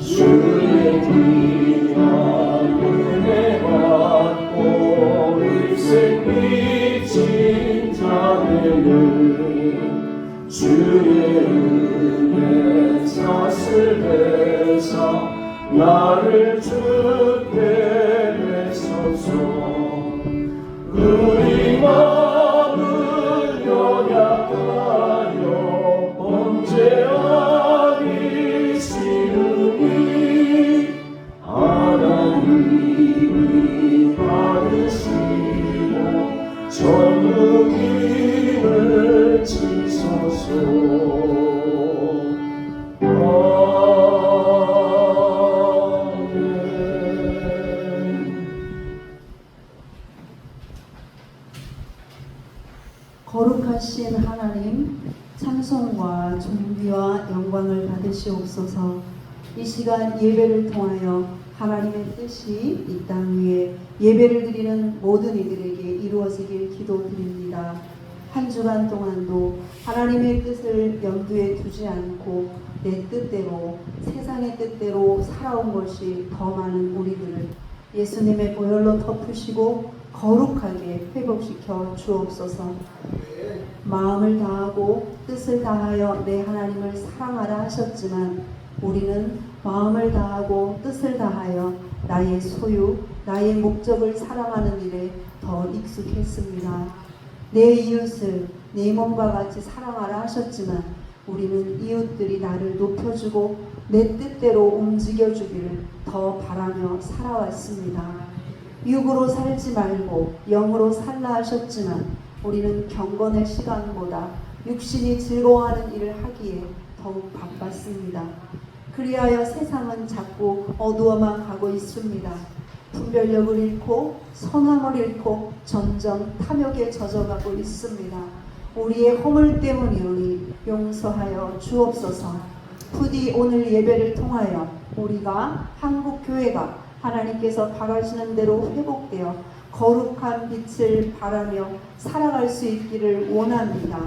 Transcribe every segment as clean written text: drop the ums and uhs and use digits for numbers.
주의 귀한 은혜 받고 일생 비친 자들은 주의 은혜 사슬 내사 나를 주께 내소서. 우리 마음은 연약하여 범죄하기 싫으니 하나님이 받으시고 전능임을 지소서. 거룩하신 하나님, 찬송과 존귀와 영광을 받으시옵소서. 이 시간 예배를 통하여 하나님의 뜻이 이 땅 위에 예배를 드리는 모든 이들에게 이루어지길 기도드립니다. 한 주간 동안도 하나님의 뜻을 염두에 두지 않고 내 뜻대로, 세상의 뜻대로 살아온 것이 더 많은 우리들을 예수님의 보혈로 덮으시고 거룩하게 회복시켜 주옵소서. 마음을 다하고 뜻을 다하여 내 하나님을 사랑하라 하셨지만 우리는 마음을 다하고 뜻을 다하여 나의 소유, 나의 목적을 사랑하는 일에 더 익숙했습니다. 내 이웃을 내 몸과 같이 사랑하라 하셨지만 우리는 이웃들이 나를 높여주고 내 뜻대로 움직여주기를 더 바라며 살아왔습니다. 육으로 살지 말고 영으로 살라 하셨지만 우리는 경건의 시간보다 육신이 즐거워하는 일을 하기에 더욱 바빴습니다. 그리하여 세상은 자꾸 어두워만 가고 있습니다. 분별력을 잃고 선함을 잃고 점점 탐욕에 젖어가고 있습니다. 우리의 허물 때문이오니 용서하여 주옵소서. 부디 오늘 예배를 통하여 우리가 한국교회가 하나님께서 바라시는 대로 회복되어 거룩한 빛을 바라며 살아갈 수 있기를 원합니다.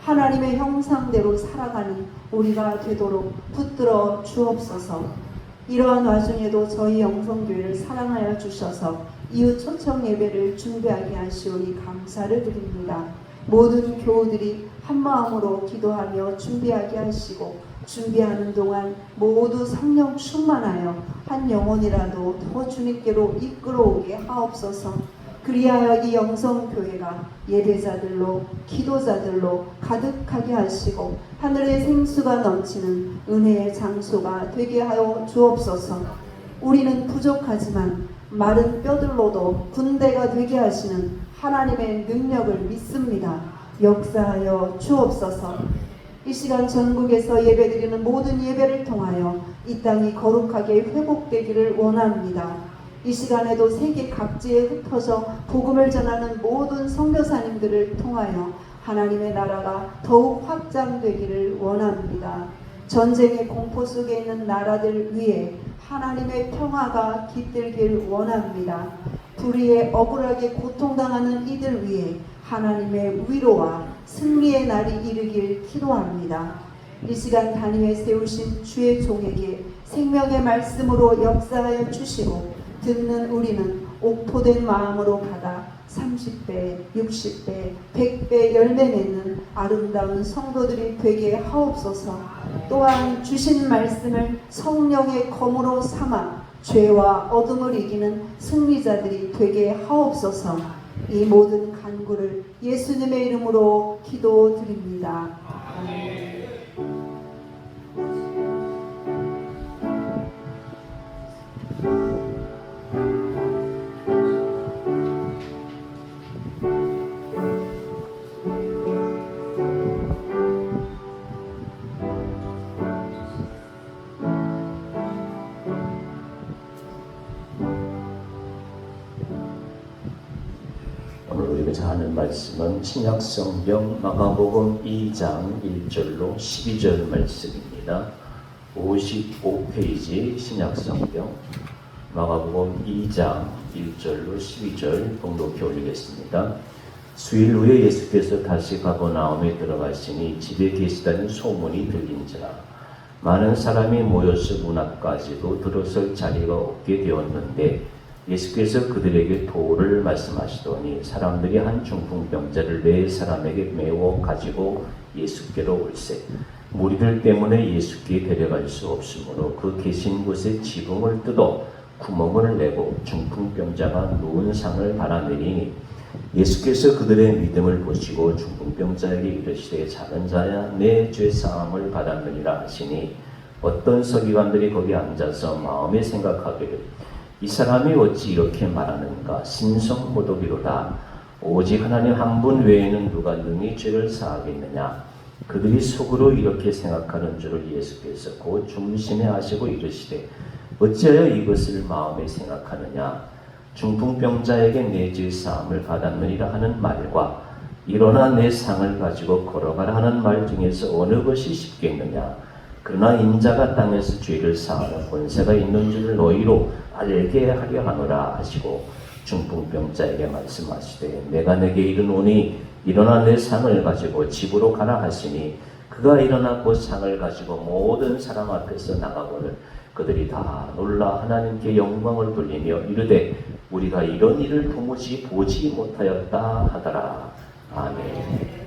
하나님의 형상대로 살아가는 우리가 되도록 붙들어 주옵소서. 이러한 와중에도 저희 영성교회를 사랑하여 주셔서 이웃 초청 예배를 준비하게 하시오니 감사를 드립니다. 모든 교우들이 한마음으로 기도하며 준비하게 하시고 준비하는 동안 모두 성령 충만하여 한 영혼이라도 더 주님께로 이끌어오게 하옵소서. 그리하여 이 영성교회가 예배자들로 기도자들로 가득하게 하시고 하늘의 생수가 넘치는 은혜의 장소가 되게 하여 주옵소서. 우리는 부족하지만 마른 뼈들로도 군대가 되게 하시는 하나님의 능력을 믿습니다. 역사하여 주옵소서. 이 시간 전국에서 예배드리는 모든 예배를 통하여 이 땅이 거룩하게 회복되기를 원합니다. 이 시간에도 세계 각지에 흩어져 복음을 전하는 모든 선교사님들을 통하여 하나님의 나라가 더욱 확장되기를 원합니다. 전쟁의 공포 속에 있는 나라들 위에 하나님의 평화가 깃들길 원합니다. 불의에 억울하게 고통당하는 이들 위에 하나님의 위로와 승리의 날이 이르길 기도합니다. 이 시간 단위에 세우신 주의 종에게 생명의 말씀으로 역사하여 주시고 듣는 우리는 옥포된 마음으로 받아 30배, 60배, 100배 열매 맺는 아름다운 성도들이 되게 하옵소서. 또한 주신 말씀을 성령의 검으로 삼아 죄와 어둠을 이기는 승리자들이 되게 하옵소서. 이 모든 간구를 예수님의 이름으로 기도드립니다. 아멘. 하는 말씀은 신약성경 마가복음 2장 1절로 12절 말씀입니다. 55페이지 신약성경 마가복음 2장 1절로 12절 봉독해 올리겠습니다. 수일 후에 예수께서 다시 가버나움에 들어가시니 집에 계시다는 소문이 들린지라 많은 사람이 모여서 문 앞까지도 들어설 자리가 없게 되었는데 예수께서 그들에게 도를 말씀하시더니 사람들이 한 중풍병자를 네 사람에게 메워 가지고 예수께로 올세. 무리들 때문에 예수께 데려갈 수 없으므로 그 계신 곳에 지붕을 뜯어 구멍을 내고 중풍병자가 누운 상을 달아내리니 예수께서 그들의 믿음을 보시고 중풍병자에게 이르시되 작은 자야 내 죄사함을 받았느니라 하시니 어떤 서기관들이 거기 앉아서 마음에 생각하기를 이 사람이 어찌 이렇게 말하는가 신성모독이로다 오직 하나님 한 분 외에는 누가 능히 죄를 사하겠느냐 그들이 속으로 이렇게 생각하는 줄을 예수께서 곧 중심에 하시고 이르시되 어찌하여 이것을 마음에 생각하느냐 중풍병자에게 내 죄 사함을 받았느니라 하는 말과 일어나 내 상을 가지고 걸어가라 하는 말 중에서 어느 것이 쉽겠느냐 그러나 인자가 땅에서 죄를 사하는 권세가 있는 줄 너희로 알게 하려 하노라 하시고 중풍병자에게 말씀하시되 내가 내게 이르노니 일어나 내 상을 가지고 집으로 가라 하시니 그가 일어나 그 상을 가지고 모든 사람 앞에서 나가거늘 그들이 다 놀라 하나님께 영광을 돌리며 이르되 우리가 이런 일을 도무지 보지 못하였다 하더라. 아멘.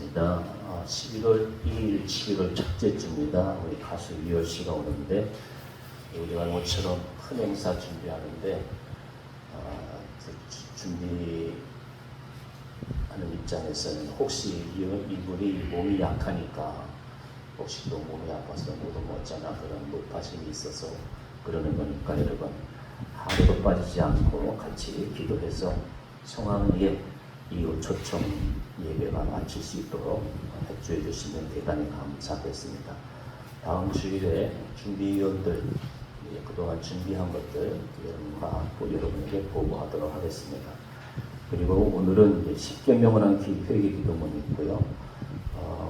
기도하겠습니다. 11월 2일, 11월 첫째 주입니다. 우리 가수 이효 씨가 오는데 우리가 모처럼 큰 행사 준비하는데 준비하는 입장에서는 혹시 이분이 몸이 약하니까 혹시 또 몸이 아파서 모두 못잖아 그런 높아짐이 있어서 그러는 거니까 여러분 하루도 빠지지 않고 같이 기도해서 성황리에 이후 초청 예배가 마칠 수 있도록 협조해 주시면 대단히 감사하겠습니다. 다음 주일에 준비위원들 그동안 준비한 것들 여러분과 여러분에게 보고하도록 하겠습니다. 그리고 오늘은 십계명을 한 회개 기도문이 있고요.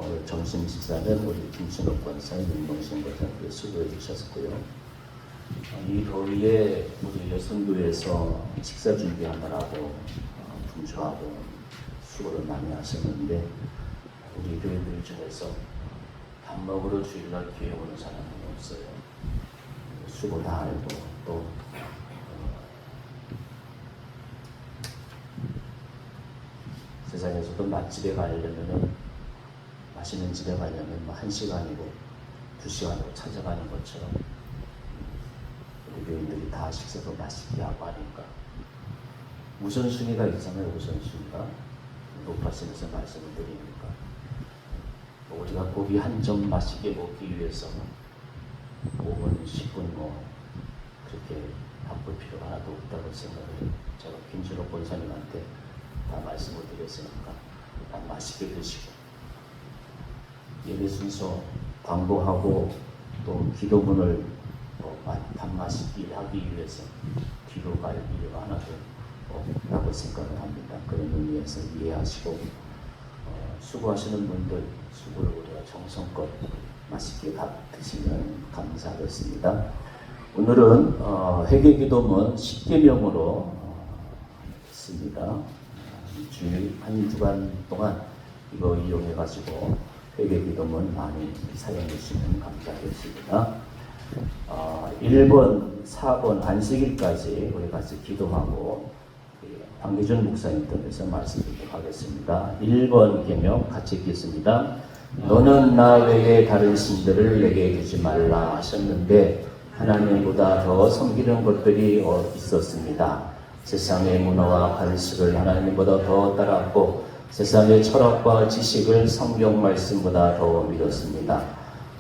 오늘 점심 식사는 우리 김신옥 권사님, 윤동신 권사님께 수고해 주셨고요. 이 더위에 우리 여성교회에서 식사 준비하느라고 분주하고 수고를 많이 하셨는데 우리 교회들 중에서 밥 먹으러 주일날 교회 오는 사람은 없어요. 수고 다 알고 또 세상에서도 맛집에 가려면 맛있는 집에 가려면 1시간이고 2시간이고 찾아가는 것처럼 우리 교인들이 다 식사도 맛있게 하고 하니까 우선순위가 있잖아요. 우선순위가 높아지면서 말씀을 드리니까 우리가 고기 한 점 맛있게 먹기 위해서 5분, 10분 그렇게 바쁠 필요가 하나도 없다고 생각해요. 제가 김준호 권사님한테 다 말씀을 드렸으니까 다 맛있게 드시고 예배 순서 광고하고 또 기도문을 다 맛있게 하기 위해서 뒤로 갈 이유가 하나도 없다고 생각을 합니다. 그런 의미에서 이해하시고 수고하시는 분들 수고를 우리가 정성껏 맛있게 드시면 감사하겠습니다. 오늘은 회개기도문 10계명으로 했습니다. 주일 한 주간 동안 이거 이용해 가지고 회개기도문 많이 사용해 주시면 감사하겠습니다. 1번, 4번 안식일까지 우리 같이 기도하고 황기준 목사님 통해서 말씀드리도록 하겠습니다. 1번 계명 같이 읽겠습니다. 너는 나 외에 다른 신들을 내게 주지 말라 하셨는데 하나님보다 더 섬기는 것들이 있었습니다. 세상의 문화와 관습을 하나님보다 더 따랐고 세상의 철학과 지식을 성경 말씀보다 더 믿었습니다.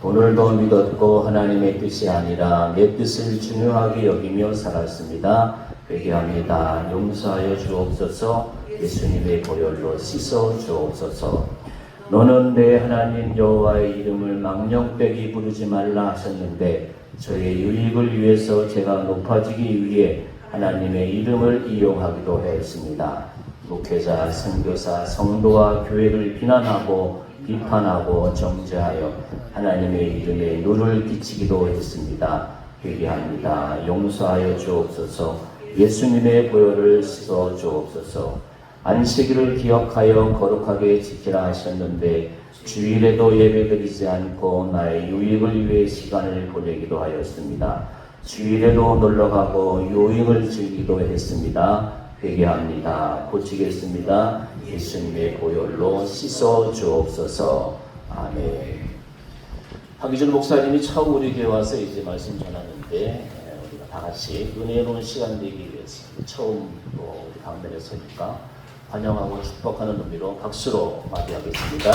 돈을 더 믿었고 하나님의 뜻이 아니라 내 뜻을 중요하게 여기며 살았습니다. 회개합니다. 용서하여 주옵소서. 예수님의 보혈로 씻어 주옵소서. 너는 내 하나님 여호와의 이름을 망령되게 부르지 말라 하셨는데 저의 유익을 위해서 제가 높아지기 위해 하나님의 이름을 이용하기도 했습니다. 목회자, 선교사, 성도와 교회를 비난하고 비판하고 정죄하여 하나님의 이름에 누를 끼치기도 했습니다. 회개합니다. 용서하여 주옵소서. 예수님의 보혈을 씻어 주옵소서. 안식일을 기억하여 거룩하게 지키라 하셨는데 주일에도 예배드리지 않고 나의 유익을 위해 시간을 보내기도 하였습니다. 주일에도 놀러가고 유익을 즐기기도 했습니다. 회개합니다. 고치겠습니다. 예수님의 보혈로 씻어 주옵소서. 아멘. 황기준 목사님이 처음 우리 교회 와서 이제 말씀 전하는데 우리가 다 같이 은혜로운 시간 되기 위해서 처음 우리 강단에 서니까 환영하고 축복하는 의미로 박수로 맞이하겠습니다.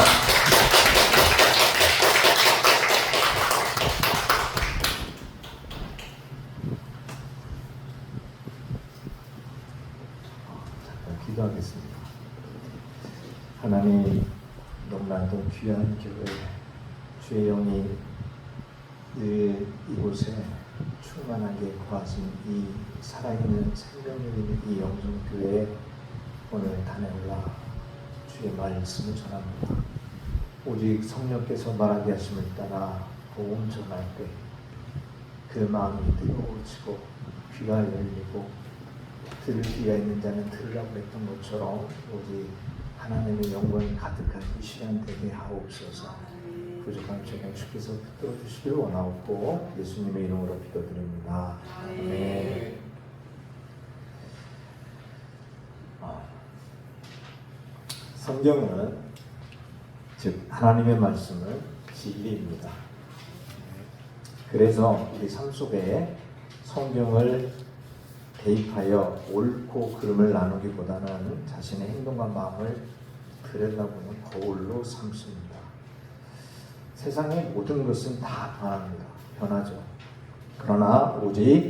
잠깐 기도하겠습니다. 하나님, 너무나도 귀한 교회, 주의 영이 늘 이곳에 충만하게 거하신 이 살아있는 생명력 있는 이 영성교회에 오늘 다녀올라 주의 말씀을 전합니다. 오직 성령께서 말하게 하심을 따라 복음 전할 때 그 마음이 뜨거워지고 귀가 열리고 들을 귀가 있는 자는 들으라고 했던 것처럼 오직 하나님의 영광이 가득한 이 시간 되게 하옵소서. 부족한 저녁 주께서 붙들어 주시길 원하옵고 예수님의 이름으로 기도드립니다. 아멘. 성경은 즉 하나님의 말씀은 진리입니다. 그래서 우리 삶 속에 성경을 대입하여 옳고 그름을 나누기보다는 자신의 행동과 마음을 들여다보는 거울로 삼습니다. 세상의 모든 것은 다 변하죠. 그러나 오직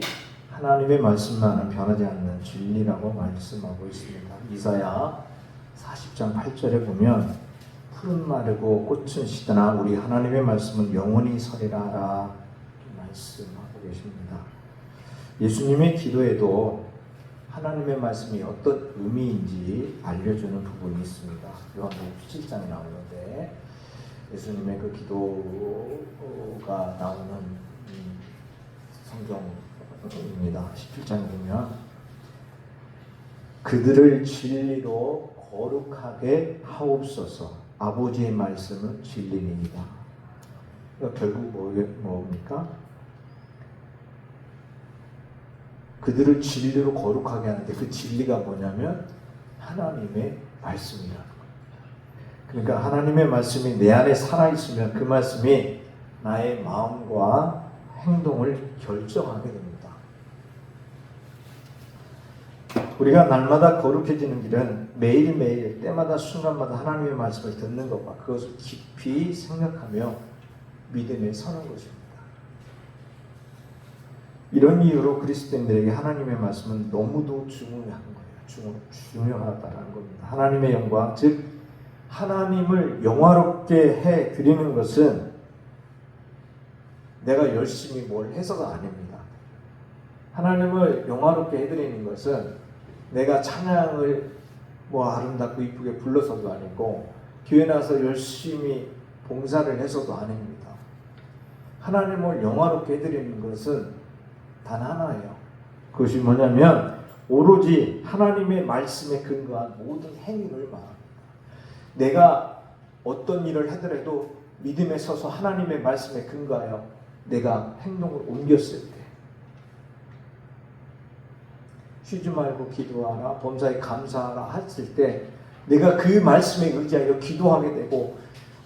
하나님의 말씀만은 변하지 않는 진리라고 말씀하고 있습니다. 이사야 40장 8절에 보면 푸른 마르고 꽃은 시드나 우리 하나님의 말씀은 영원히 서리라 말씀하고 계십니다. 예수님의 기도에도 하나님의 말씀이 어떤 의미인지 알려주는 부분이 있습니다. 요한복음 17장에 나오는데 예수님의 그 기도가 나오는 성경입니다. 17장에 보면 그들을 진리로 거룩하게 하옵소서. 아버지의 말씀은 진리입니다. 그러니까 결국 뭡니까? 그들을 진리로 거룩하게 하는데 그 진리가 뭐냐면 하나님의 말씀이라는 겁니다. 그러니까 하나님의 말씀이 내 안에 살아있으면 그 말씀이 나의 마음과 행동을 결정하게 됩니다. 우리가 날마다 거룩해지는 길은 매일매일 때마다 순간마다 하나님의 말씀을 듣는 것과 그것을 깊이 생각하며 믿음에 서는 것입니다. 이런 이유로 그리스도인들에게 하나님의 말씀은 너무도 중요한 거예요. 중요하다는 겁니다. 하나님의 영광, 즉 하나님을 영화롭게 해 드리는 것은 내가 열심히 뭘 해서가 아닙니다. 하나님을 영화롭게 해드리는 것은 내가 찬양을 아름답고 이쁘게 불러서도 아니고 교회 나서 열심히 봉사를 해서도 아닙니다. 하나님을 영화롭게 해드리는 것은 단 하나예요. 그것이 뭐냐면 오로지 하나님의 말씀에 근거한 모든 행위를 말합니다. 내가 어떤 일을 하더라도 믿음에 서서 하나님의 말씀에 근거하여 내가 행동을 옮겼을 때 쉬지 말고 기도하라, 범사에 감사하라 했을 때 내가 그 말씀에 의지하여 기도하게 되고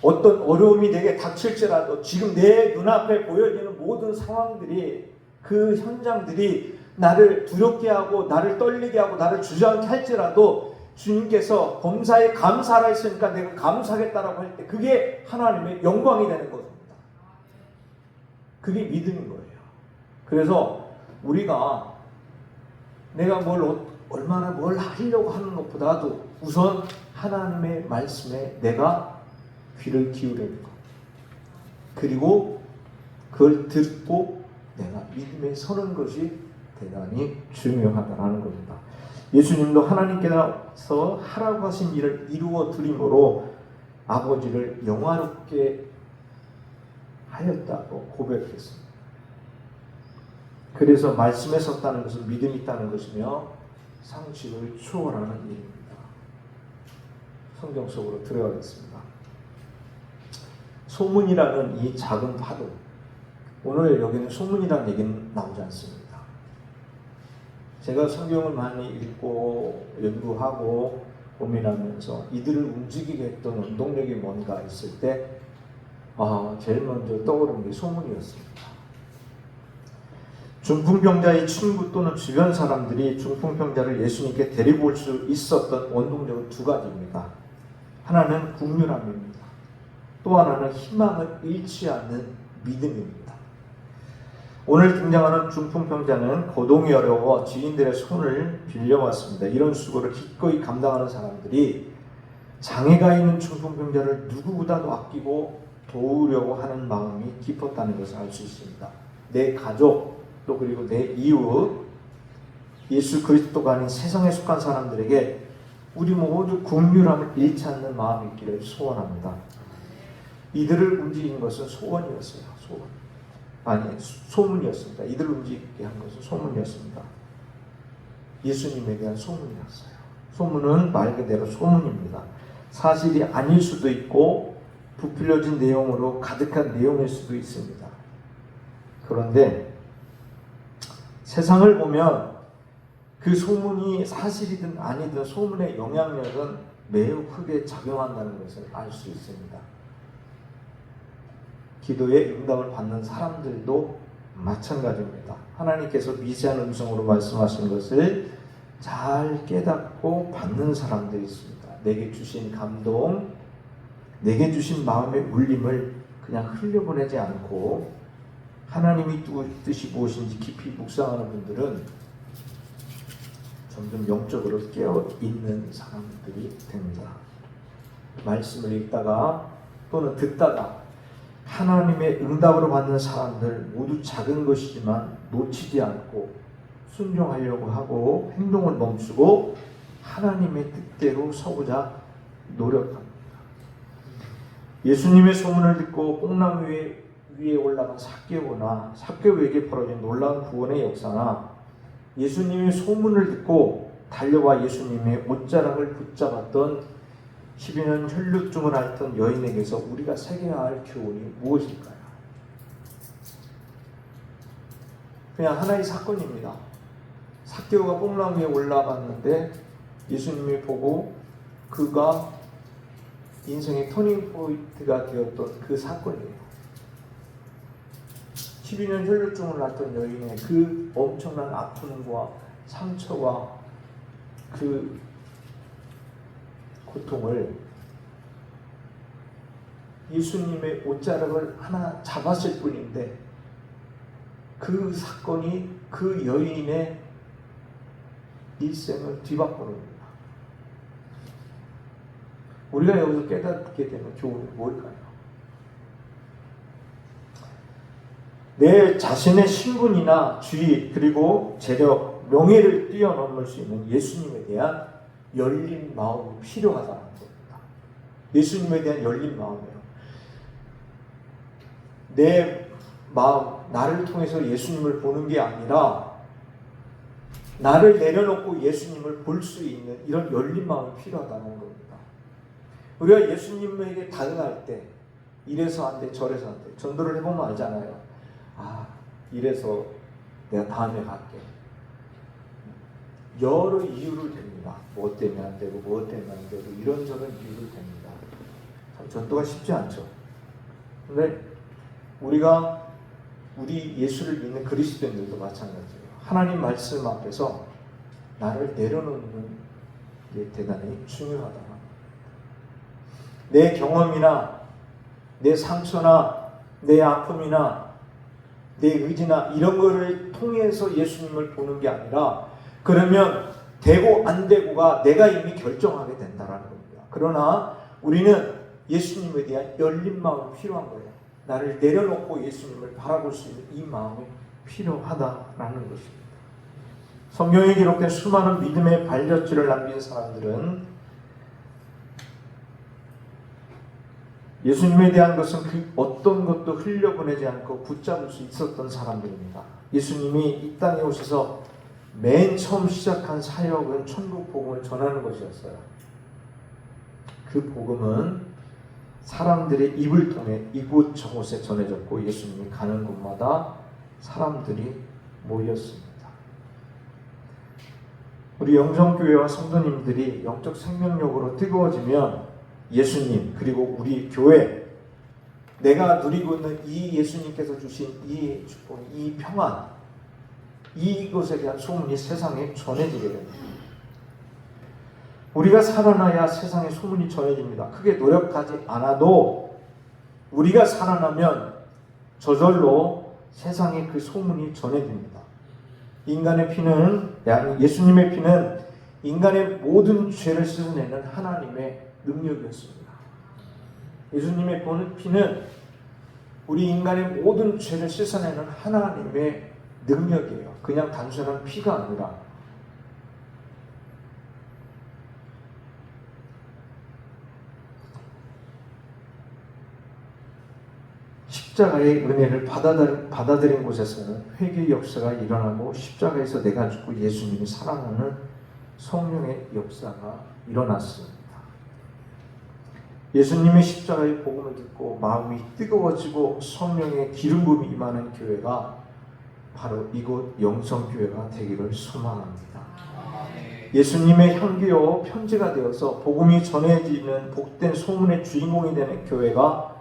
어떤 어려움이 내게 닥칠지라도 지금 내 눈앞에 보여지는 모든 상황들이 그 현장들이 나를 두렵게 하고 나를 떨리게 하고 나를 주저앉게 할지라도 주님께서 범사에 감사하라 했으니까 내가 감사하겠다라고 할 때 그게 하나님의 영광이 되는 것입니다. 그게 믿음인 거예요. 그래서 우리가 내가 얼마나 뭘 하려고 하는 것보다도 우선 하나님의 말씀에 내가 귀를 기울이는 것. 그리고 그걸 듣고 내가 믿음에 서는 것이 대단히 중요하다는 겁니다. 예수님도 하나님께서 하라고 하신 일을 이루어 드림으로 아버지를 영화롭게 하였다고 고백했습니다. 그래서 말씀에 섰다는 것은 믿음이 있다는 것이며 상식을 초월하는 일입니다. 성경 속으로 들어가겠습니다. 소문이라는 이 작은 파도, 오늘 여기는 소문이라는 얘기는 나오지 않습니다. 제가 성경을 많이 읽고 연구하고 고민하면서 이들을 움직이게 했던 원동력이 뭔가 있을 때 제일 먼저 떠오르는 게 소문이었습니다. 중풍병자의 친구 또는 주변 사람들이 중풍병자를 예수님께 데리고 올 수 있었던 원동력은 두 가지입니다. 하나는 긍휼함입니다. 또 하나는 희망을 잃지 않는 믿음입니다. 오늘 등장하는 중풍병자는 거동이 어려워 지인들의 손을 빌려왔습니다. 이런 수고를 기꺼이 감당하는 사람들이 장애가 있는 중풍병자를 누구보다도 아끼고 도우려고 하는 마음이 깊었다는 것을 알 수 있습니다. 내 가족, 또 그리고 내 이웃, 예수 그리스도가 아닌 세상에 속한 사람들에게 우리 모두 긍휼함을 잃지 않는 마음이 있기를 소원합니다. 이들을 움직인 것은 소원이었어요. 소문이었습니다. 이들을 움직이게 한 것은 소문이었습니다. 예수님에 대한 소문이었어요. 소문은 말 그대로 소문입니다. 사실이 아닐 수도 있고 부풀려진 내용으로 가득한 내용일 수도 있습니다. 그런데 세상을 보면 그 소문이 사실이든 아니든 소문의 영향력은 매우 크게 작용한다는 것을 알 수 있습니다. 기도에 응답을 받는 사람들도 마찬가지입니다. 하나님께서 미세한 음성으로 말씀하신 것을 잘 깨닫고 받는 사람들이 있습니다. 내게 주신 감동, 내게 주신 마음의 울림을 그냥 흘려보내지 않고 하나님이 뜻이 무엇인지 깊이 묵상하는 분들은 점점 영적으로 깨어있는 사람들이 됩니다. 말씀을 읽다가 또는 듣다가 하나님의 응답으로 받는 사람들 모두 작은 것이지만 놓치지 않고 순종하려고 하고 행동을 멈추고 하나님의 뜻대로 서고자 노력합니다. 예수님의 소문을 듣고 뽕나무 위에 올라간 삭개오나 삭개오에게 벌어진 놀라운 구원의 역사나 예수님의 소문을 듣고 달려와 예수님의 옷자락을 붙잡았던 12년 혈루증을 앓던 여인에게서 우리가 새겨야 할 교훈이 무엇일까요? 그냥 하나의 사건입니다. 삭개오가 뽕나무 위에 올라갔는데 예수님이 보고 그가 인생의 터닝 포인트가 되었던 그 사건이에요. 12년 혈루증을 앓던 여인의 그 엄청난 아픔과 상처와 그 고통을 예수님의 옷자락을 하나 잡았을 뿐인데 그 사건이 그 여인의 일생을 뒤바꿔놓습니다. 우리가 여기서 깨닫게 되는 교훈은 뭘까요? 내 자신의 신분이나 주의 그리고 재력, 명예를 뛰어넘을 수 있는 예수님에 대한 열린 마음이 필요하다는 겁니다. 예수님에 대한 열린 마음이에요. 내 마음, 나를 통해서 예수님을 보는 게 아니라 나를 내려놓고 예수님을 볼 수 있는 이런 열린 마음이 필요하다는 겁니다. 우리가 예수님에게 다가갈 때 이래서 안 돼, 저래서 안 돼. 전도를 해보면 알잖아요. 아, 이래서 내가 다음에 갈게. 여러 이유를 댑니다. 뭐 때문에 안 되고 뭐 때문에 안 되고 이런저런 이유를 댑니다. 참 전도가 쉽지 않죠. 근데 우리 예수를 믿는 그리스도인들도 마찬가지예요. 하나님 말씀 앞에서 나를 내려놓는 게 대단히 중요하다. 내 경험이나 내 상처나 내 아픔이나 내 의지나 이런 거를 통해서 예수님을 보는 게 아니라 그러면 되고 안 되고가 내가 이미 결정하게 된다는 겁니다. 그러나 우리는 예수님에 대한 열린 마음이 필요한 거예요. 나를 내려놓고 예수님을 바라볼 수 있는 이 마음이 필요하다라는 것입니다. 성경에 기록된 수많은 믿음의 발자취를 남긴 사람들은 예수님에 대한 것은 그 어떤 것도 흘려보내지 않고 붙잡을 수 있었던 사람들입니다. 예수님이 이 땅에 오셔서 맨 처음 시작한 사역은 천국 복음을 전하는 것이었어요. 그 복음은 사람들의 입을 통해 이곳 저곳에 전해졌고 예수님이 가는 곳마다 사람들이 모였습니다. 우리 영성교회와 성도님들이 영적 생명력으로 뜨거워지면 예수님 그리고 우리 교회 내가 누리고 있는 이 예수님께서 주신 이 축복, 이 평안 이것에 대한 소문이 세상에 전해지게 됩니다. 우리가 살아나야 세상에 소문이 전해집니다. 크게 노력하지 않아도 우리가 살아나면 저절로 세상에 그 소문이 전해집니다. 인간의 피는 예수님의 피는 인간의 모든 죄를 씻어내는 하나님의 능력이었습니다. 예수님의 피는 우리 인간의 모든 죄를 씻어내는 하나님의 능력이에요. 그냥 단순한 피가 아니라 십자가의 은혜를 받아들인 곳에서는 회개의 역사가 일어나고 십자가에서 내가 죽고 예수님이 살아나는 성령의 역사가 일어났습니다. 예수님의 십자가의 복음을 듣고 마음이 뜨거워지고 성령의 기름 부음이 임하는 교회가 바로 이곳 영성교회가 되기를 소망합니다. 예수님의 향기요 편지가 되어서 복음이 전해지는 복된 소문의 주인공이 되는 교회가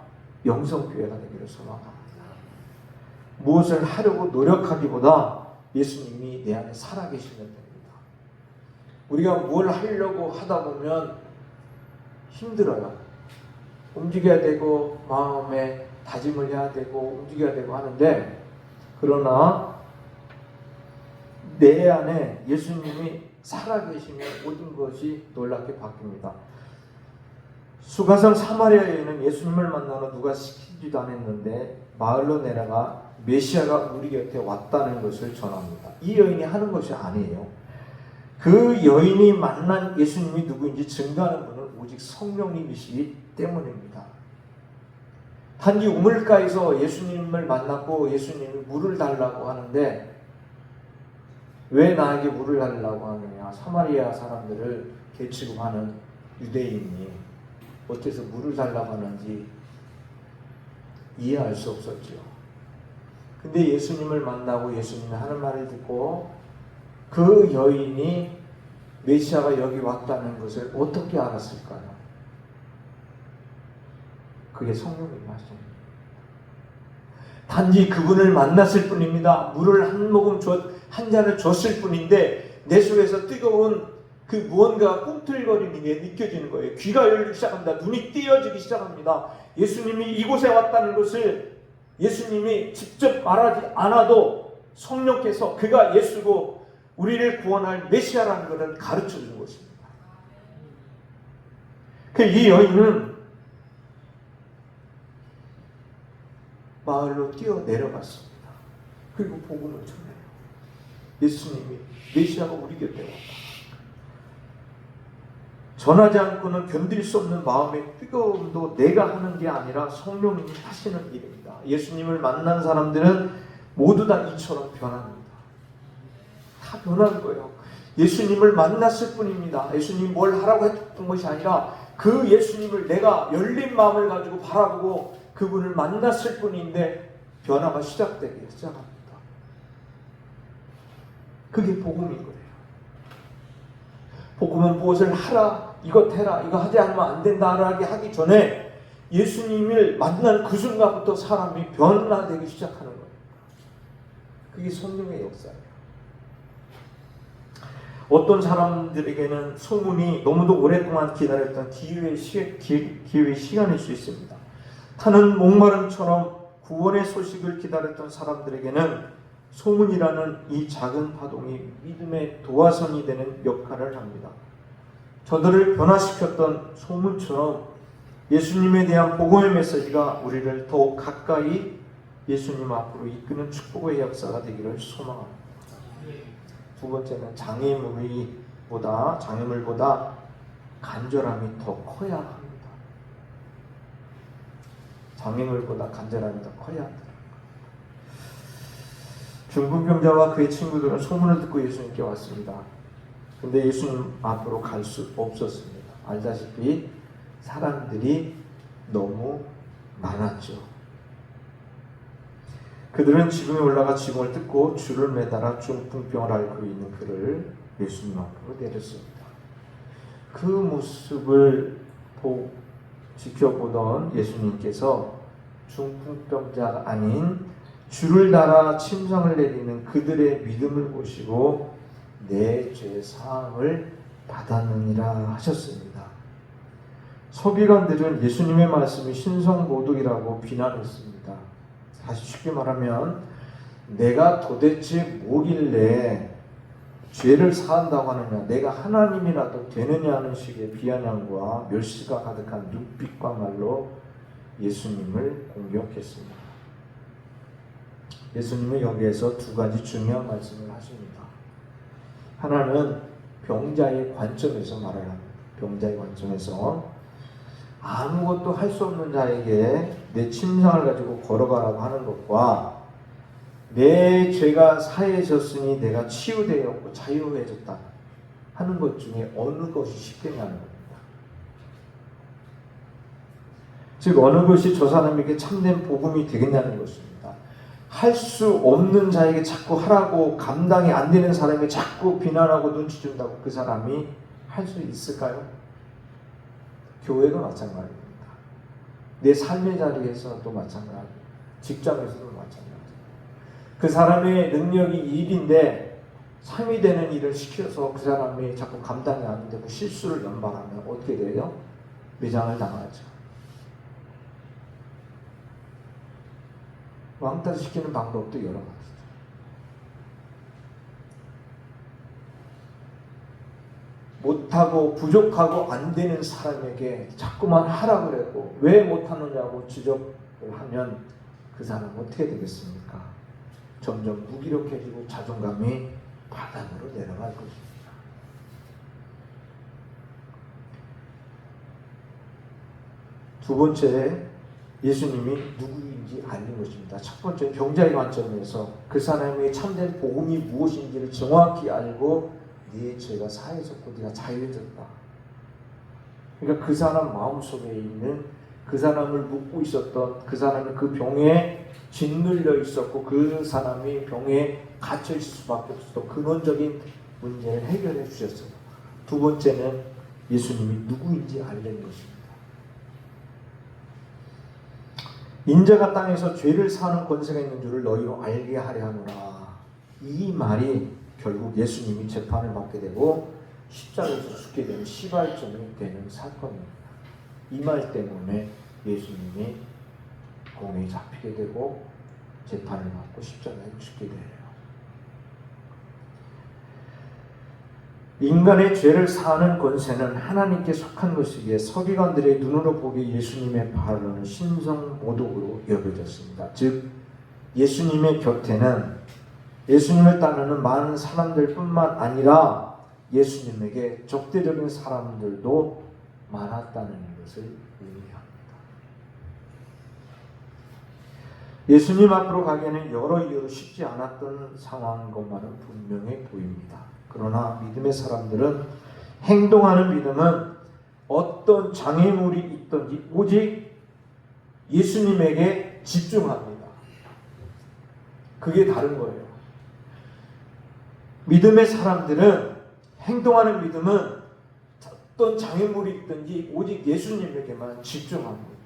영성교회가 되기를 소망합니다. 무엇을 하려고 노력하기보다 예수님이 내 안에 살아계시면 됩니다. 우리가 뭘 하려고 하다 보면 힘들어요. 움직여야 되고 마음에 다짐을 해야 되고 움직여야 되고 하는데, 그러나 내 안에 예수님이 살아계시면 모든 것이 놀랍게 바뀝니다. 수가성 사마리아 여인은 예수님을 만나러 누가 시키지도 않았는데 마을로 내려가 메시아가 우리 곁에 왔다는 것을 전합니다. 이 여인이 하는 것이 아니에요. 그 여인이 만난 예수님이 누구인지 증거하는 분은 오직 성령님이시기 때문입니다. 단지 우물가에서 예수님을 만났고 예수님이 물을 달라고 하는데, 왜 나에게 물을 달라고 하느냐? 사마리아 사람들을 개취급하는 유대인이 어째서 물을 달라고 하는지 이해할 수 없었죠. 근데 예수님을 만나고 예수님이 하는 말을 듣고 그 여인이 메시아가 여기 왔다는 것을 어떻게 알았을까요? 그게 성령의 말씀입니다. 단지 그분을 만났을 뿐입니다. 물을 한 잔을 줬을 뿐인데 내 속에서 뜨거운 그 무언가 꿈틀거리는 게 느껴지는 거예요. 귀가 열리기 시작합니다. 눈이 띄어지기 시작합니다. 예수님이 이곳에 왔다는 것을 예수님이 직접 말하지 않아도 성령께서 그가 예수고 우리를 구원할 메시아라는 것을 가르쳐 준 것입니다. 이 여인은 마을로 뛰어 내려갔습니다. 그리고 복음을 전해요. 예수님이 메시아가 우리 곁에 왔다. 전하지 않고는 견딜 수 없는 마음의 뜨거움도 내가 하는 게 아니라 성령님이 하시는 일입니다. 예수님을 만난 사람들은 모두 다 이처럼 변합니다. 다 변한 거예요. 예수님을 만났을 뿐입니다. 예수님이 뭘 하라고 했던 것이 아니라 그 예수님을 내가 열린 마음을 가지고 바라보고 그분을 만났을 뿐인데 변화가 시작되기 시작합니다. 그게 복음인 거예요. 복음은 무엇을 하라, 이것 해라, 이거 하지 않으면 안 된다라고 하기 전에 예수님을 만난 그 순간부터 사람이 변화되기 시작하는 거예요. 그게 성령의 역사예요. 어떤 사람들에게는 소문이 너무도 오랫동안 기다렸던 기회의 시간일 수 있습니다. 타는 목마름처럼 구원의 소식을 기다렸던 사람들에게는 소문이라는 이 작은 파동이 믿음의 도화선이 되는 역할을 합니다. 저들을 변화시켰던 소문처럼 예수님에 대한 복음의 메시지가 우리를 더욱 가까이 예수님 앞으로 이끄는 축복의 역사가 되기를 소망합니다. 두 번째는 장애물보다 간절함이 더 커야 합니다. 장애물보다 간절함이 더 커야 합니다. 중풍병자와 그의 친구들은 소문을 듣고 예수님께 왔습니다. 근데 예수님 앞으로 갈 수 없었습니다. 알다시피 사람들이 너무 많았죠. 그들은 지붕에 올라가 지붕을 뜯고 줄을 매달아 중풍병을 앓고 있는 그를 예수님 앞으로 내렸습니다. 그 모습을 지켜보던 예수님께서 중풍병자가 아닌 줄을 달아 침상을 내리는 그들의 믿음을 보시고 내 죄 사함을 받았느니라 하셨습니다. 서기관들은 예수님의 말씀이 신성모독이라고 비난했습니다. 다시 쉽게 말하면 내가 도대체 뭐길래 죄를 사한다고 하느냐, 내가 하나님이라도 되느냐 하는 식의 비아냥과 멸시가 가득한 눈빛과 말로 예수님을 공격했습니다. 예수님은 여기에서 두 가지 중요한 말씀을 하십니다. 하나는 병자의 관점에서 말을 합니다. 병자의 관점에서 아무것도 할 수 없는 자에게 내 침상을 가지고 걸어가라고 하는 것과 내 죄가 사해졌으니 내가 치유되었고 자유해졌다 하는 것 중에 어느 것이 쉽겠냐는 겁니다. 즉 어느 것이 저 사람에게 참된 복음이 되겠냐는 것입니다. 할 수 없는 자에게 자꾸 하라고, 감당이 안 되는 사람에게 자꾸 비난하고 눈치 준다고 그 사람이 할 수 있을까요? 교회가 마찬가지입니다. 내 삶의 자리에서도 마찬가지, 직장에서도 마찬가지. 그 사람의 능력이 일인데 3이 되는 일을 시켜서 그 사람이 자꾸 감당이 안 되고 실수를 연발하면 어떻게 돼요? 매장을 당하죠. 왕따시키는 방법도 여러 가지죠. 못하고 부족하고 안 되는 사람에게 자꾸만 하라 그래고 왜 못하느냐고 지적을 하면 그 사람은 어떻게 되겠습니까? 점점 무기력해지고 자존감이 바닥으로 내려갈 것입니다. 두 번째, 예수님이 누구인지 알린 것입니다. 첫 번째, 병자의 관점에서 그 사람의 참된 복음이 무엇인지를 정확히 알고 네 죄가 사해졌고 네가 자유해졌다. 그러니까 그 사람 마음속에 있는 그 사람을 묶고 있었던 그 사람이 그 병에 짓눌려 있었고 그 사람이 병에 갇혀 있을 수밖에 없었던 근원적인 문제를 해결해 주셨어요. 두 번째는 예수님이 누구인지 알린 것입니다. 인자가 땅에서 죄를 사하는 권세가 있는 줄을 너희로 알게 하려 하노라. 이 말이 결국 예수님이 재판을 받게 되고 십자가에서 죽게 되는 시발점이 되는 사건입니다. 이 말 때문에 예수님이 공에 잡히게 되고 재판을 받고 십자가에 죽게 돼요. 인간의 죄를 사하는 권세는 하나님께 속한 것이기에 서기관들의 눈으로 보기에 예수님의 발언은 신성모독으로 여겨졌습니다. 즉 예수님의 곁에는 예수님을 따르는 많은 사람들 뿐만 아니라 예수님에게 적대적인 사람들도 많았다는 것을 의미합니다. 예수님 앞으로 가기에는 여러 이유로 쉽지 않았던 상황인 것만은 분명해 보입니다. 그러나 믿음의 사람들은 행동하는 믿음은 어떤 장애물이 있든지 오직 예수님에게 집중합니다. 그게 다른 거예요. 믿음의 사람들은 행동하는 믿음은 어떤 장애물이 있든지 오직 예수님에게만 집중합니다.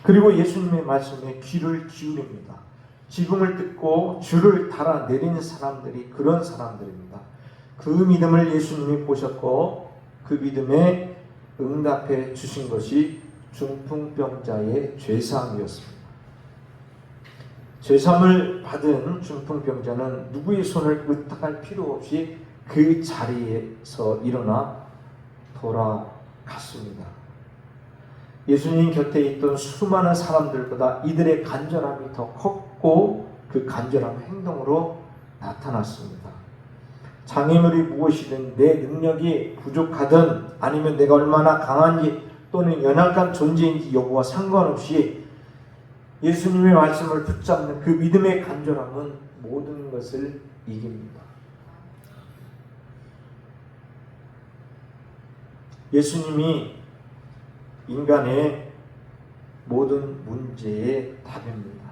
그리고 예수님의 말씀에 귀를 기울입니다. 지붕을 뜯고 줄을 달아 내리는 사람들이 그런 사람들입니다. 그 믿음을 예수님이 보셨고 그 믿음에 응답해 주신 것이 중풍병자의 죄사함이었습니다. 죄사함을 받은 중풍병자는 누구의 손을 의탁할 필요 없이 그 자리에서 일어나 돌아갔습니다. 예수님 곁에 있던 수많은 사람들보다 이들의 간절함이 더 컸고 그 간절함 행동으로 나타났습니다. 장애물이 무엇이든 내 능력이 부족하든 아니면 내가 얼마나 강한지 또는 연약한 존재인지 여부와 상관없이 예수님의 말씀을 붙잡는 그 믿음의 간절함은 모든 것을 이깁니다. 예수님이 인간의 모든 문제의 답입니다.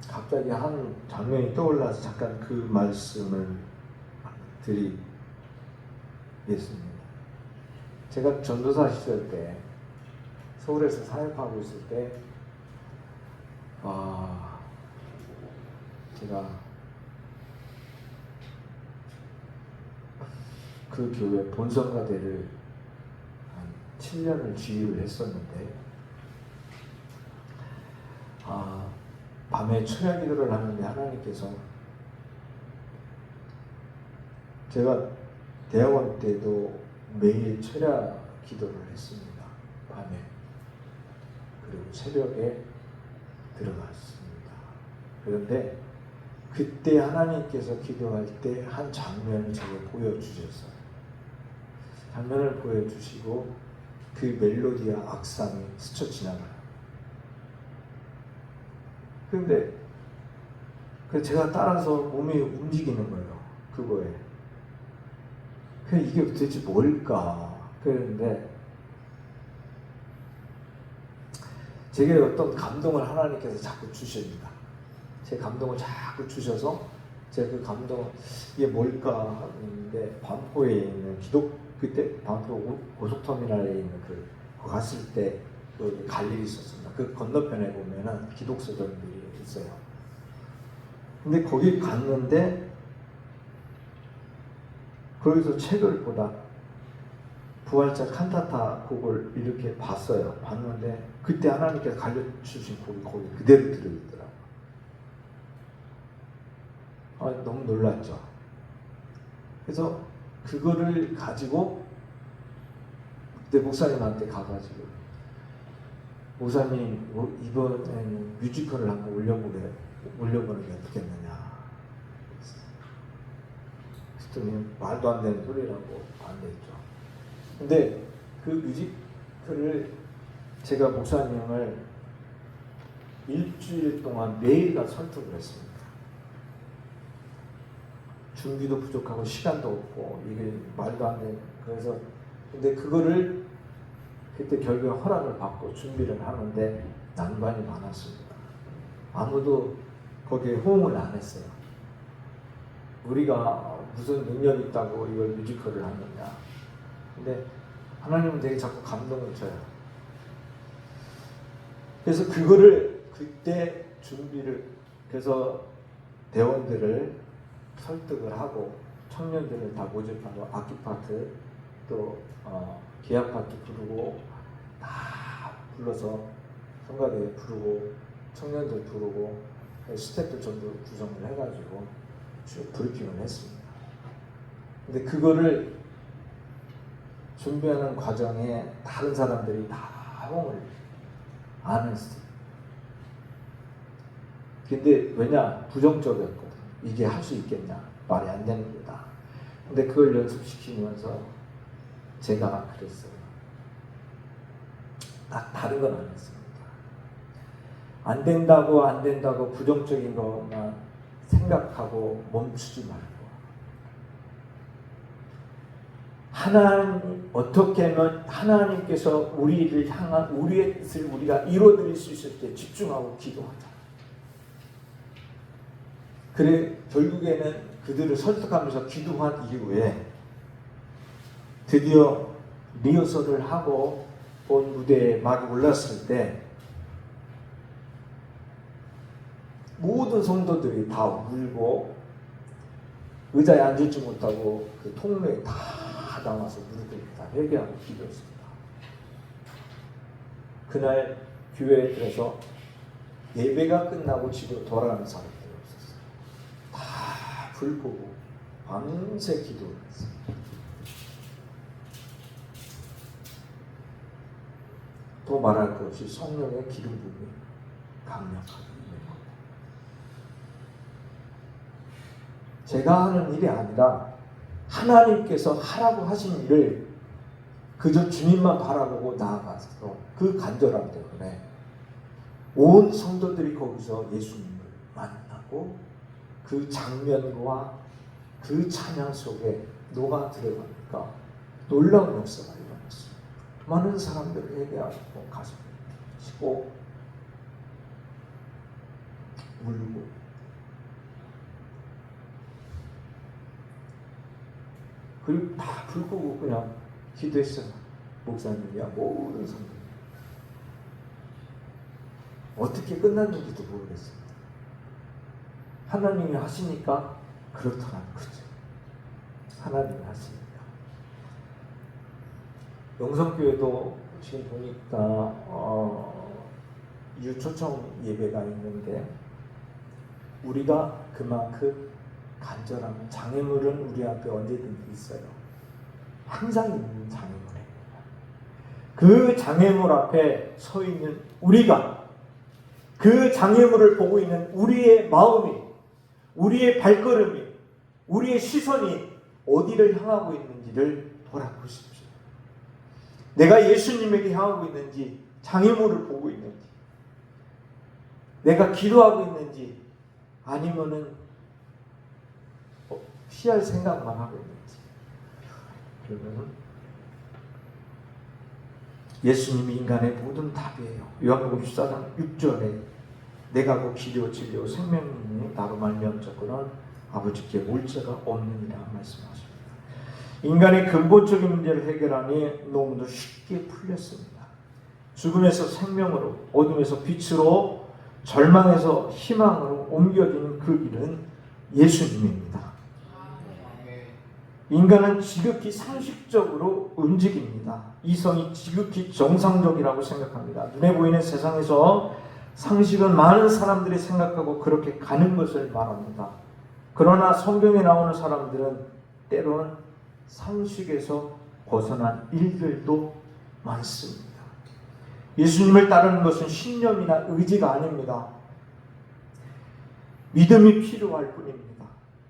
갑자기 한 장면이 떠올라서 잠깐 그 말씀을 드리겠습니다. 제가 전도사 시절 때 서울에서 사역하고 있을 때 제가 그 교회 본성가대를 한 7년을 지휘를 했었는데 밤에 철야 기도를 하는데 하나님께서 제가 대학원 때도 매일 철야 기도를 했습니다. 밤에. 그리고 새벽에 들어갔습니다. 그런데 그때 하나님께서 기도할 때 한 장면을 제게 보여주셨어요. 장면을 보여주시고 그 멜로디와 악상이 스쳐 지나가요. 그런데 제가 따라서 몸이 움직이는 거예요. 그거에. 이게 도대체 뭘까? 그런데 제게 어떤 감동을 하나님께서 자꾸 주십니다. 제 감동을 자꾸 주셔서 제가 그 감동 이게 뭘까 하는데 반포에 있는 그때 반포 고속터미널에 있는 그 갔을 때 갈 일이 있었습니다. 그 건너편에 보면은 기독서점들이 있어요. 근데 거기 갔는데 거기서 책을 보다 부활절 칸타타 곡을 이렇게 봤어요. 봤는데 그때 하나님께서 가르쳐주신 곡이 거기 그대로 들어있더라고요. 너무 놀랐죠. 그래서 그거를 가지고 그때 목사님한테 가가지고 목사님 이번에는 뮤지컬을 한번 올려보는 게 어떻겠느냐. 그랬더니 말도 안 되는 소리라고 안 됐죠. 근데 그 뮤지컬을 제가 목사님을 일주일 동안 매일가 설득을 했습니다. 준비도 부족하고 시간도 없고 이게 말도 안 되는. 그래서 근데 그거를 그때 결국에 허락을 받고 준비를 하는데 난관이 많았습니다. 아무도 거기에 호응을 안 했어요. 우리가 무슨 능력이 있다고 이걸 뮤지컬을 하느냐. 근데 하나님은 되게 자꾸 감동을 줘요. 그래서 그거를 그때 준비를 그래서 대원들을 설득을 하고 청년들을 다 모집하고 악기 파트 또 기악 파트 부르고 다 불러서 성가대 부르고 청년들 부르고 스태프들 전부 구성을 해가지고 쭉 브리핑을 했습니다. 근데 그거를 준비하는 과정에 다른 사람들이 다 호응을 안 했어요. 근데 왜냐? 부정적이었거든. 이게 할 수 있겠냐? 말이 안 되는 거다. 근데 그걸 연습시키면서 제가 그랬어요. 다른 건 안 했습니다. 안 된다고 부정적인 것만 생각하고 멈추지 말고 하나님 어떻게 하면 하나님께서 우리를 향한 우리의 뜻을 우리가 이루어드릴 수 있을 때 집중하고 기도하자. 그래 결국에는 그들을 설득하면서 기도한 이후에 드디어 리허설을 하고 본 무대에 막 올랐을 때 모든 성도들이 다 울고 의자에 앉을지 못하고 그 통로에 다 나와서 무릎을 다 회개하고 기도했습니다. 그날 교회에 들어서 예배가 끝나고 집으로 돌아가는 사람들이 없었어요. 다 불 보고 밤새 기도를 했습니다. 또 말할 것 없이 성령의 기름 부음이 강력하게 있는 겁니다. 제가 하는 일이 아니라 하나님께서 하라고 하신 일을 그저 주님만 바라보고 나아가서 그 간절함 때문에 온 성도들이 거기서 예수님을 만나고 그 장면과 그 찬양 속에 녹아 들어가니까 놀라운 역사가 일어났어요. 많은 사람들을 회개하고 가슴을 치고 울고 그리고 다 불 끄고 그냥 기도했어요. 목사님이야 모든 성도들. 어떻게 끝났는지도 모르겠어요. 하나님이 하시니까 그렇더라는 거죠. 하나님이 하시니까. 영성교회도 지금 보니까 유초청 예배가 있는데 우리가 그만큼 간절한 장애물은 우리 앞에 언제든지 있어요. 항상 있는 장애물입니다. 그 장애물 앞에 서 있는 우리가 그 장애물을 보고 있는 우리의 마음이 우리의 발걸음이 우리의 시선이 어디를 향하고 있는지를 돌아보십시오. 내가 예수님에게 향하고 있는지 장애물을 보고 있는지 내가 기도하고 있는지 아니면은 피할 생각만 하고 있는지 그러면은 예수님이 인간의 모든 답이에요. 요한복음 14장 6절에 내가 곧 길이요 진리요 생명이니 나로 말미암 자고는 아버지께 올 자가 없느니라 말씀하십니다. 인간의 근본적인 문제를 해결하니 너무도 쉽게 풀렸습니다. 죽음에서 생명으로, 어둠에서 빛으로, 절망에서 희망으로 옮겨지는 그 길은 예수님입니다. 인간은 지극히 상식적으로 움직입니다. 이성이 지극히 정상적이라고 생각합니다. 눈에 보이는 세상에서 상식은 많은 사람들이 생각하고 그렇게 가는 것을 말합니다. 그러나 성경에 나오는 사람들은 때로는 상식에서 벗어난 일들도 많습니다. 예수님을 따르는 것은 신념이나 의지가 아닙니다. 믿음이 필요할 뿐입니다.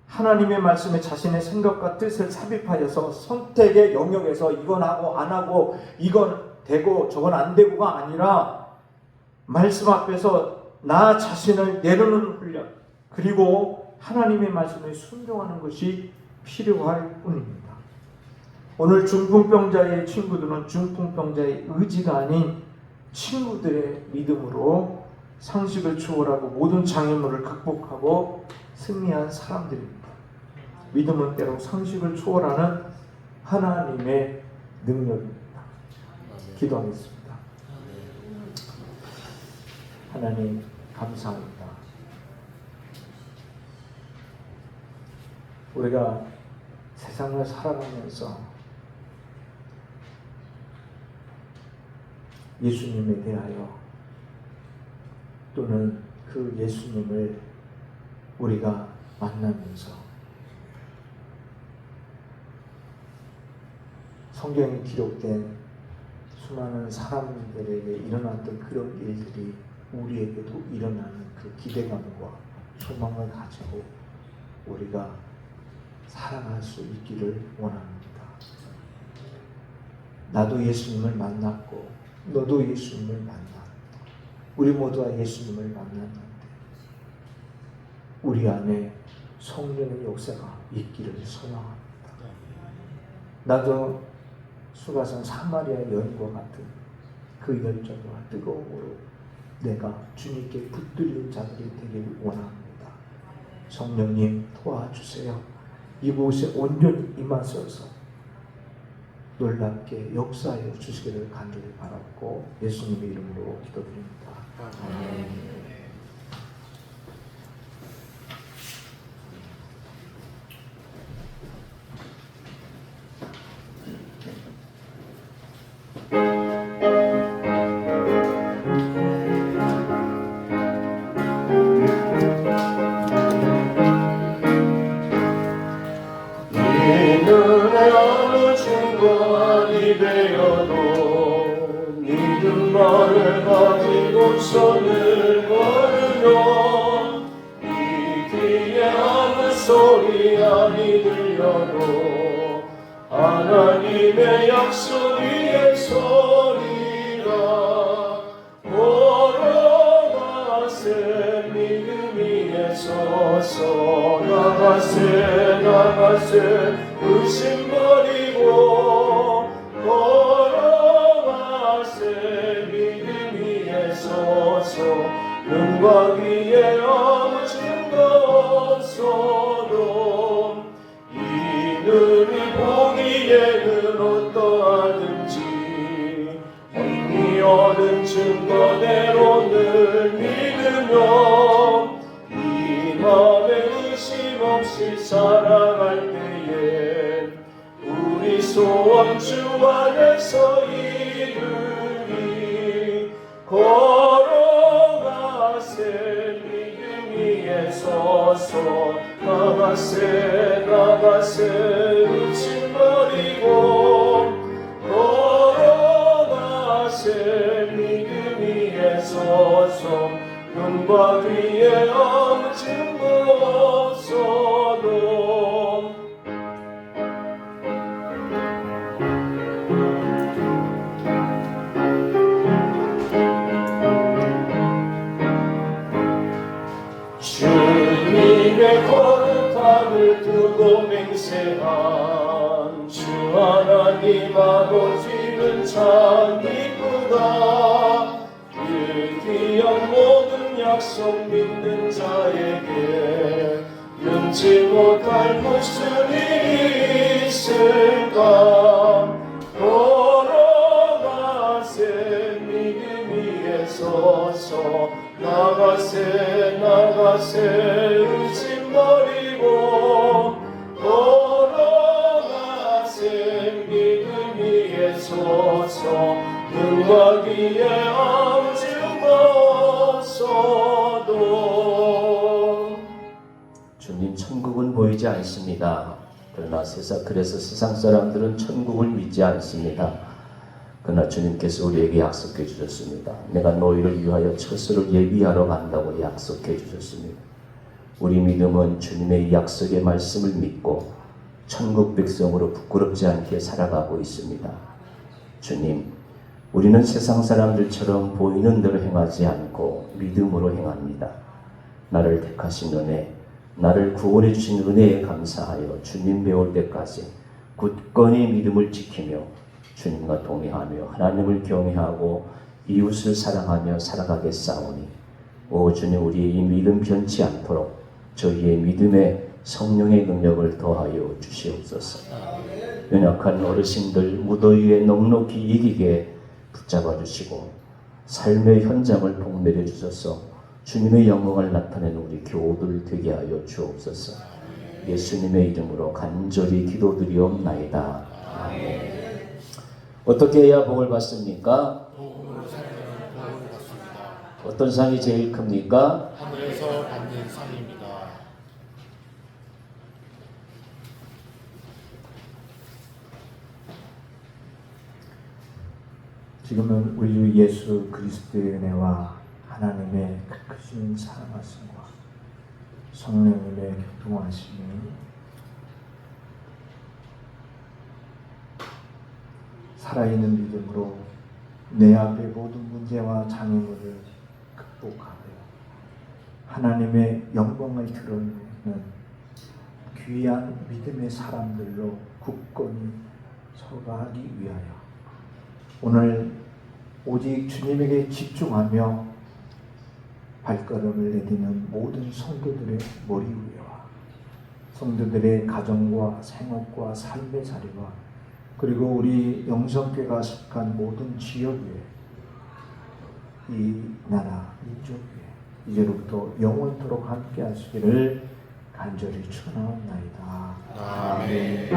하나님의 말씀에 자신의 생각과 뜻을 삽입하여서 선택의 영역에서 이건 하고 안 하고 이건 되고 저건 안 되고가 아니라 말씀 앞에서 나 자신을 내려놓는 훈련, 그리고 하나님의 말씀에 순종하는 것이 필요할 뿐입니다. 오늘 중풍병자의 친구들은 중풍병자의 의지가 아닌 친구들의 믿음으로 상식을 초월하고 모든 장애물을 극복하고 승리한 사람들입니다. 믿음은 때로 상식을 초월하는 하나님의 능력입니다. 기도하겠습니다. 하나님 감사합니다. 우리가 세상을 살아가면서 예수님에 대하여 또는 그 예수님을 우리가 만나면서 성경에 기록된 수많은 사람들에게 일어났던 그런 일들이 우리에게도 일어나는 그 기대감과 소망을 가지고 우리가 살아갈 수 있기를 원합니다. 나도 예수님을 만났고 너도 예수님을 만났고 우리 모두가 예수님을 만났는데 우리 안에 성령의 역사가 있기를 소망합니다. 나도 수가성 사마리아 여인과 같은 그 열정과 뜨거움으로 내가 주님께 붙들린 자들이 되기를 원합니다. 성령님 도와주세요. 이곳에 온전히 임하셔서 놀랍게 역사하여 주시기를 간절히 바랐고 예수님의 이름으로 기도드립니다. 아멘. 믿음만을 가지고 손을 걸으며 이 귀에 아무 소리 아니 들려도 하나님의 약속 위에 서리라. 걸어가세 믿음 위에 서서 나가세 의심 버리고 눈과 귀에 아무 증거 없어도 이 눈이 보기에는 어떠하든지 언니 얻은 증거대로 늘 믿으며 이 맘에 의심 없이 살아갈 때에 우리 소원 주 안에서 이루리. 걸어가세 믿음 위에 서서 나가세 의심 버리고 걸어가세 믿음 위에 서서 눈과 귀에 아무 증거 없어도 주님의 거룩함을 두고 맹세한 주 하나님 아버지는 참 기쁘다. 그 귀한 모든 약속 믿는 자에게 면치 못할 무슨 일이 있을까. 걸어가세 믿음 위에 서서 나가세 의심 버리고 걸어가세 믿음 위에 서서 능하기에 아무 증거 없어도. 주님, 천국은 보이지 않습니다. 그래서 세상 사람들은 천국을 믿지 않습니다. 그러나 주님께서 우리에게 약속해 주셨습니다. 내가 너희를 위하여 처소를 예비하러 간다고 약속해 주셨습니다. 우리 믿음은 주님의 약속의 말씀을 믿고 천국 백성으로 부끄럽지 않게 살아가고 있습니다. 주님, 우리는 세상 사람들처럼 보이는 대로 행하지 않고 믿음으로 행합니다. 나를 택하신 은혜, 나를 구원해 주신 은혜에 감사하여 주님 배울 때까지 굳건히 믿음을 지키며 주님과 동행하며 하나님을 경외하고 이웃을 사랑하며 살아가겠사오니, 오 주님, 우리의 이 믿음 변치 않도록 저희의 믿음에 성령의 능력을 더하여 주시옵소서. 연약한 어르신들 무더위에 넉넉히 이기게 붙잡아 주시고 삶의 현장을 복내려 주셔서 주님의 영광을 나타내는 우리 교우들 되게 하여 주옵소서. 예수님의 이름으로 간절히 기도드리옵나이다. 아멘. 어떻게 해야 복을 받습니까? 어떤 상이 제일 큽니까? 하늘에서 받는 상입니다. 지금은 우리 주 예수 그리스도의 은혜와 하나님의 크신 사랑하심과 성령님의 교통하심이 살아있는 믿음으로 내 앞의 모든 문제와 장애물을 극복하여 하나님의 영광을 드러내는 귀한 믿음의 사람들로 굳건히 서가기 위하여 오늘 오직 주님에게 집중하며 발걸음을 내디는 모든 성도들의 머리 위와 성도들의 가정과 생업과 삶의 자리와 그리고 우리 영성교회가 속한 모든 지역 위에 이 나라 민족 위에 이제로부터 영원토록 함께 하시기를 간절히 축원하옵나이다. 아멘.